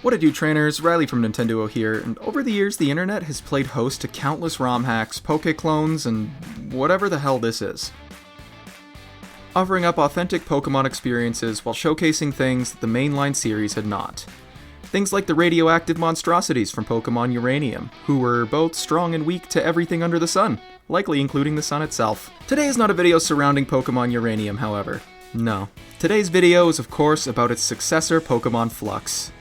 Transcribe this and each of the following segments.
What it do, trainers? Riley from Nintenduo here, and over the years the internet has played host to countless ROM hacks, Poké-clones, and whatever the hell this is. Offering up authentic Pokemon experiences while showcasing things that the mainline series had not. Things like the radioactive monstrosities from Pokemon Uranium, who were both strong and weak to everything under the sun, likely including the sun itself. Today is not a video surrounding Pokemon Uranium, however. No. Today's video is of course about its successor, Pokemon Flux.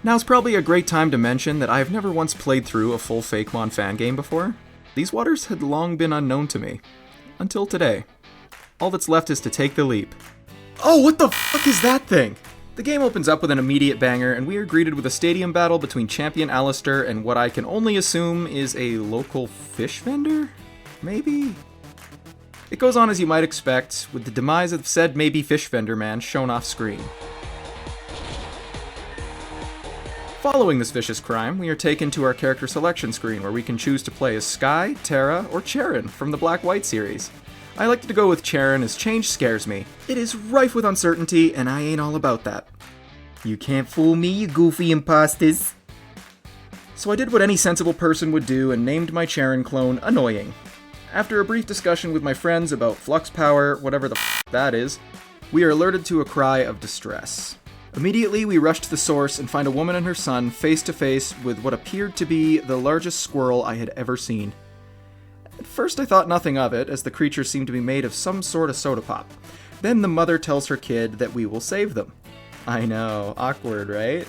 Now's probably a great time to mention that I have never once played through a full Fakemon fan game before. These waters had long been unknown to me. Until today. All that's left is to take the leap. Oh, what the fuck is that thing? The game opens up with an immediate banger, and we are greeted with a stadium battle between Champion Alistair and what I can only assume is a local fish vendor? Maybe? It goes on as you might expect, with the demise of said maybe fish vendor man shown off screen. Following this vicious crime, we are taken to our character selection screen where we can choose to play as Sky, Terra, or Cheren from the Black-White series. I like to go with Cheren as change scares me. It is rife with uncertainty, and I ain't all about that. You can't fool me, you goofy imposters. So I did what any sensible person would do and named my Cheren clone Annoying. After a brief discussion with my friends about flux power, whatever the that is, we are alerted to a cry of distress. Immediately, we rush to the source and find a woman and her son face to face with what appeared to be the largest squirrel I had ever seen. At first I thought nothing of it, as the creature seemed to be made of some sort of soda pop. Then the mother tells her kid that we will save them. I know, awkward, right?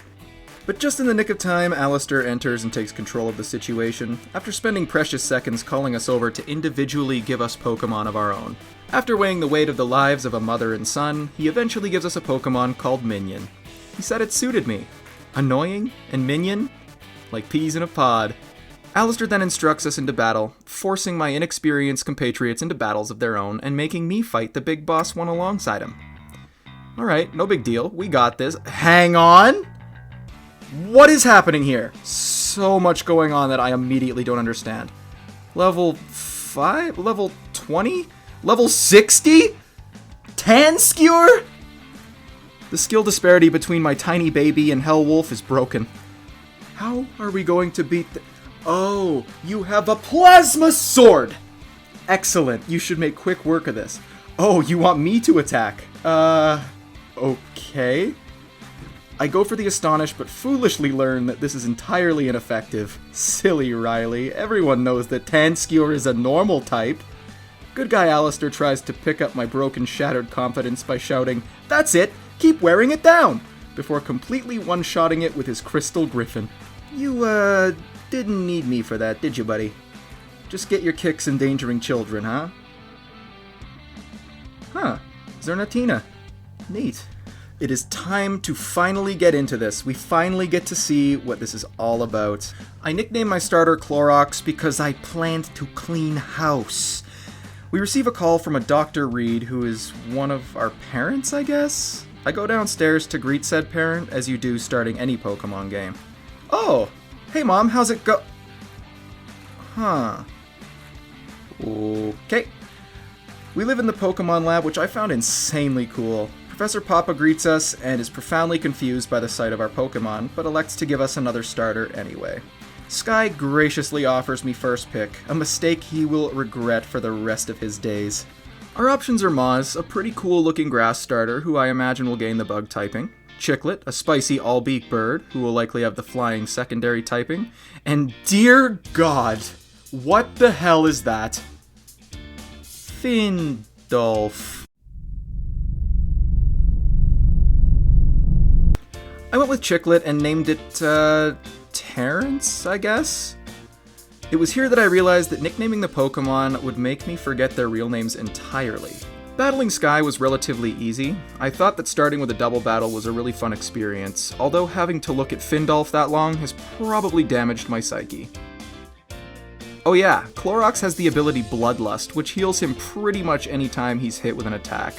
But just in the nick of time, Alistair enters and takes control of the situation, after spending precious seconds calling us over to individually give us Pokemon of our own. After weighing the weight of the lives of a mother and son, he eventually gives us a Pokemon called Minion. He said it suited me. Annoying and Minion? Like peas in a pod. Alistair then instructs us into battle, forcing my inexperienced compatriots into battles of their own and making me fight the big boss one alongside him. Alright, no big deal. We got this. Hang on! What is happening here? So much going on that I immediately don't understand. Level 5? Level 20? Level 60? Tanskewer? The skill disparity between my tiny baby and Hellwolf is broken. How are we going to beat the... Oh, you have a plasma sword! Excellent, you should make quick work of this. Oh, you want me to attack? Okay. I go for the Astonish, but foolishly learn that this is entirely ineffective. Silly Riley, everyone knows that Tanskewer is a normal type. Good guy Alistair tries to pick up my broken, shattered confidence by shouting, "That's it! Keep wearing it down!" before completely one-shotting it with his Crystal Griffin. You, didn't need me for that, did you, buddy? Just get your kicks endangering children, huh? Huh. Zernatina. Neat. It is time to finally get into this. We finally get to see what this is all about. I nicknamed my starter Clorox because I planned to clean house. We receive a call from a Dr. Reed, who is one of our parents, I guess? I go downstairs to greet said parent, as you do starting any Pokemon game. Oh! Hey Mom, how's it go? Huh. Okay. We live in the Pokemon lab, which I found insanely cool. Professor Papa greets us and is profoundly confused by the sight of our Pokemon, but elects to give us another starter anyway. Sky graciously offers me first pick, a mistake he will regret for the rest of his days. Our options are Moz, a pretty cool looking grass starter who I imagine will gain the bug typing, Chiclet, a spicy all-beak bird who will likely have the flying secondary typing, and dear God, what the hell is that? Findolf. I went with Chiclet and named it, Terrence, I guess? It was here that I realized that nicknaming the Pokemon would make me forget their real names entirely. Battling Sky was relatively easy. I thought that starting with a double battle was a really fun experience, although having to look at Findolf that long has probably damaged my psyche. Oh yeah, Clorox has the ability Bloodlust, which heals him pretty much any time he's hit with an attack.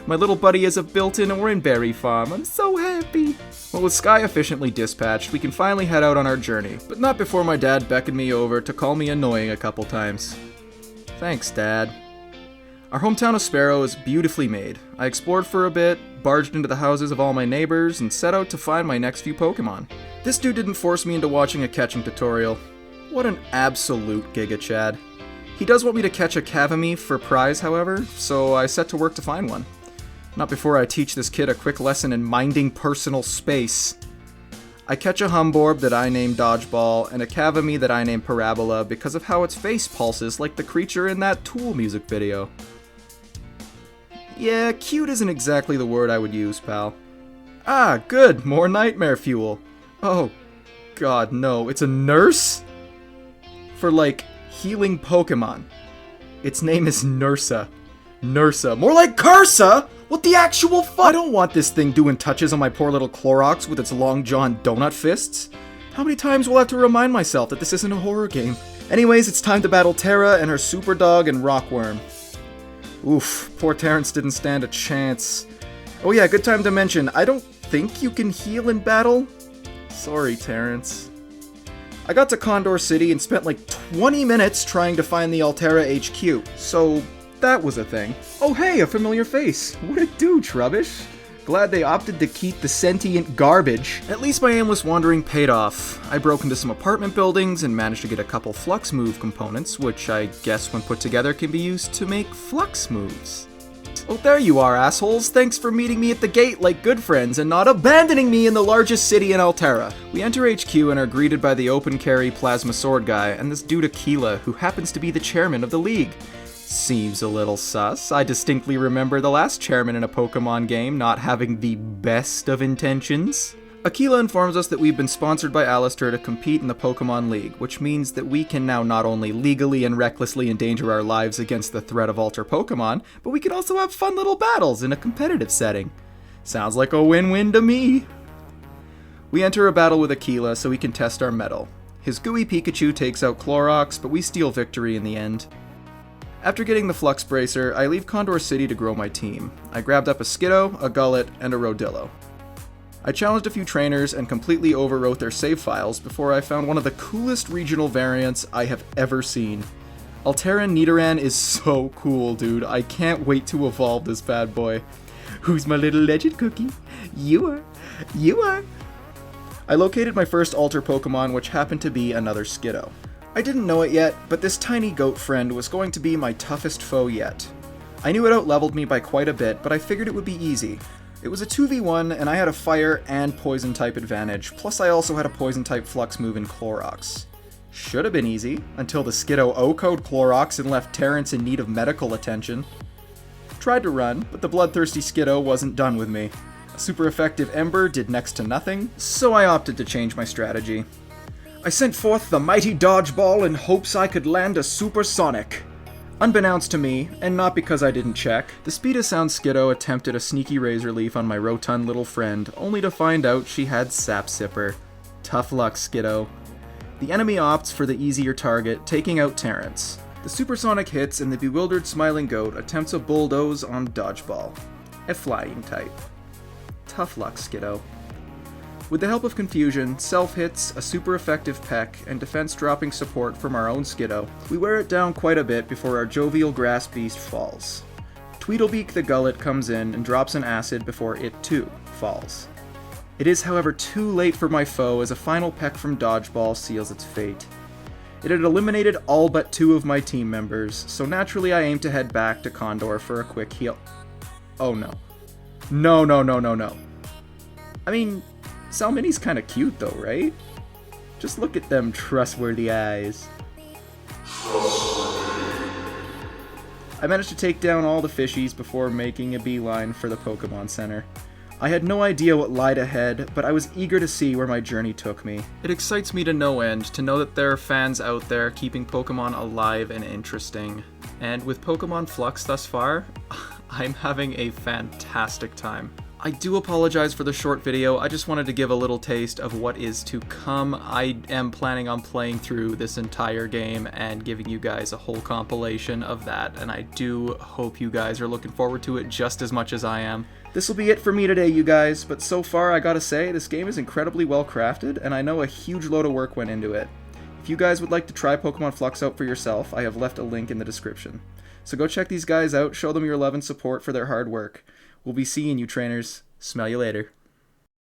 My little buddy has a built-in Oranberry farm. I'm so happy. Well, with Sky efficiently dispatched, we can finally head out on our journey, but not before my dad beckoned me over to call me annoying a couple times. Thanks, Dad. Our hometown of Sparrow is beautifully made. I explored for a bit, barged into the houses of all my neighbors, and set out to find my next few Pokemon. This dude didn't force me into watching a catching tutorial. What an absolute Giga Chad. He does want me to catch a Cavamy for prize, however, so I set to work to find one. Not before I teach this kid a quick lesson in minding personal space. I catch a Humborb that I name Dodgeball, and a Cavamy that I name Parabola because of how its face pulses like the creature in that Tool music video. Yeah, cute isn't exactly the word I would use, pal. Ah, good, more nightmare fuel. Oh, God, no, it's a nurse? For, like, healing Pokemon. Its name is Nursa. Nursa. More like Cursa! What the actual fuck? I don't want this thing doing touches on my poor little Clorox with its long jaw donut fists. How many times will I have to remind myself that this isn't a horror game? Anyways, it's time to battle Terra and her super dog and Rockworm. Oof, poor Terrence didn't stand a chance. Oh yeah, good time to mention, I don't think you can heal in battle. Sorry, Terrence. I got to Condor City and spent like 20 minutes trying to find the Altera HQ, so that was a thing. Oh hey, a familiar face. What'd it do, Trubbish? Glad they opted to keep the sentient garbage. At least my aimless wandering paid off. I broke into some apartment buildings and managed to get a couple Flux move components, which I guess when put together can be used to make Flux moves. Oh, there you are, assholes. Thanks for meeting me at the gate like good friends and not abandoning me in the largest city in Altera. We enter HQ and are greeted by the open carry plasma sword guy and this dude Aquila, who happens to be the chairman of the league. Seems a little sus. I distinctly remember the last chairman in a Pokemon game not having the best of intentions. Aquila informs us that we've been sponsored by Alistair to compete in the Pokemon League, which means that we can now not only legally and recklessly endanger our lives against the threat of Alter Pokemon, but we can also have fun little battles in a competitive setting. Sounds like a win-win to me. We enter a battle with Aquila so we can test our mettle. His gooey Pikachu takes out Clorox, but we steal victory in the end. After getting the Flux Bracer, I leave Condor City to grow my team. I grabbed up a Skiddo, a Gullet, and a Rodillo. I challenged a few trainers and completely overwrote their save files before I found one of the coolest regional variants I have ever seen. Alteran Nidoran is so cool, dude. I can't wait to evolve this bad boy. Who's my little legend cookie? You are. You are. I located my first Alter Pokemon, which happened to be another Skiddo. I didn't know it yet, but this tiny goat friend was going to be my toughest foe yet. I knew it outleveled me by quite a bit, but I figured it would be easy. It was a 2v1, and I had a fire and poison type advantage, plus I also had a poison type Flux move in Clorox. Should have been easy, until the Skiddo O-code Clorox and left Terrence in need of medical attention. Tried to run, but the bloodthirsty Skiddo wasn't done with me. A super effective Ember did next to nothing, so I opted to change my strategy. I sent forth the mighty Dodgeball in hopes I could land a supersonic. Unbeknownst to me, and not because I didn't check, the Speedasound Skiddo attempted a sneaky Razor Leaf on my rotund little friend, only to find out she had Sap Sipper. Tough luck, Skiddo. The enemy opts for the easier target, taking out Terrence. The Supersonic hits and the bewildered Smiling Goat attempts a Bulldoze on Dodgeball. A flying type. Tough luck, Skiddo. With the help of Confusion, self-hits, a super effective Peck, and defense-dropping support from our own Skiddo, we wear it down quite a bit before our jovial Grass Beast falls. Tweedlebeak the Gullet comes in and drops an Acid before it too falls. It is, however, too late for my foe as a final Peck from Dodgeball seals its fate. It had eliminated all but 2 of my team members, so naturally I aimed to head back to Condor for a quick heal. Oh no. No. I mean, Salmini's kinda cute though, right? Just look at them trustworthy eyes. I managed to take down all the fishies before making a beeline for the Pokemon Center. I had no idea what lied ahead, but I was eager to see where my journey took me. It excites me to no end to know that there are fans out there keeping Pokemon alive and interesting. And with Pokemon Flux thus far, I'm having a fantastic time. I do apologize for the short video, I just wanted to give a little taste of what is to come. I am planning on playing through this entire game and giving you guys a whole compilation of that, and I do hope you guys are looking forward to it just as much as I am. This will be it for me today, you guys, but so far I gotta say, this game is incredibly well crafted, and I know a huge load of work went into it. If you guys would like to try Pokemon Flux out for yourself, I have left a link in the description. So go check these guys out, show them your love and support for their hard work. We'll be seeing you, trainers. Smell you later.